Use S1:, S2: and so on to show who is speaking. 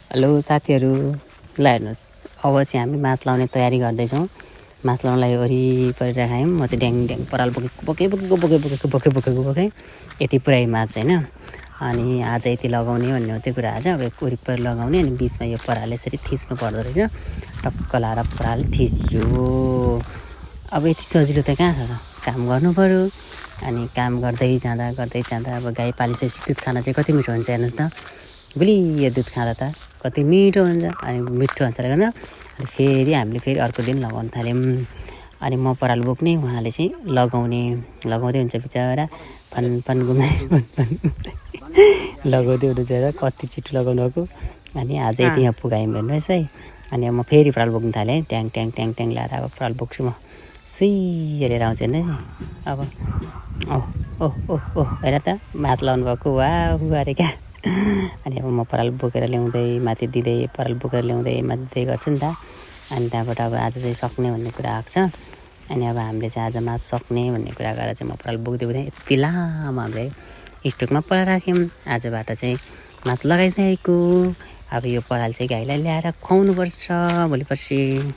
S1: Hello साथीहरू, ल हेर्नुहोस्, अब चाहिँ हामी माछ लाउने तयारी गर्दैछौँ। माछ लाउनलाई वरिपरि राखायौँ। म चाहिँ ड्याङ ड्याङ पराल बोकेँ यति पुरै माछ होइन। अनि आज यति लगाउने भन्ने हो त्यो कुरा। आज अब वरिपरि लगाउने अनि बिचमा यो पराल यसरी थिच्नु पर्दो रहेछ। टक्क लाएर पराल थिच्यो। अब यति सजिलो त कहाँ छ र, काम गर्नु पऱ्यो। अनि काम गर्दै जाँदा अब गाई पालिसकेपछि दुध खान चाहिँ कति मिठो हुन्छ हेर्नुहोस् त। गुलियो दुध खाँदा त कति मिठो हुन्छ। अनि मिठो हुन्छ र अनि फेरि हामीले फेरि अर्को दिन लगाउन थाल्यौँ। अनि म पराल बोक्ने, उहाँले चाहिँ लगाउँदै हुन्छ बिचरा। फन घुम्दै लगाउँदै हुनुहुन्छ र कति छिटो लगाउनु भएको। अनि आज यति यहाँ पुगायौँ हेर्नुहोस् है। अनि अब म फेरि पराल बोक्न थालेँ। ट्याङ ट्याङ ट्याङ ट्याङ लाएर अब पराल बोक्छु म। सुई हेरेर आउँछ हेर्नुहोस् अब। ओह हेर त माछ लाउनु भएको। वाह अरे क्या। अनि अब म पराल बोकेर ल्याउँदै माथि दिँदै, पराल बोकेर ल्याउँदै माथि दिँदै गर्छु नि त। अनि त्यहाँबाट अब आज चाहिँ सक्ने भन्ने कुरा आएको छ। अनि अब हामीले चाहिँ आज माछ सक्ने भन्ने कुरा गरेर चाहिँ म पराल बोक्दै यति लामो हामीले स्टोकमा पराल राख्यौँ। आजबाट चाहिँ माछ लगाइसकेको। अब यो पराल चाहिँ गाईलाई ल्याएर खुवाउनुपर्छ भोलि पर्सि।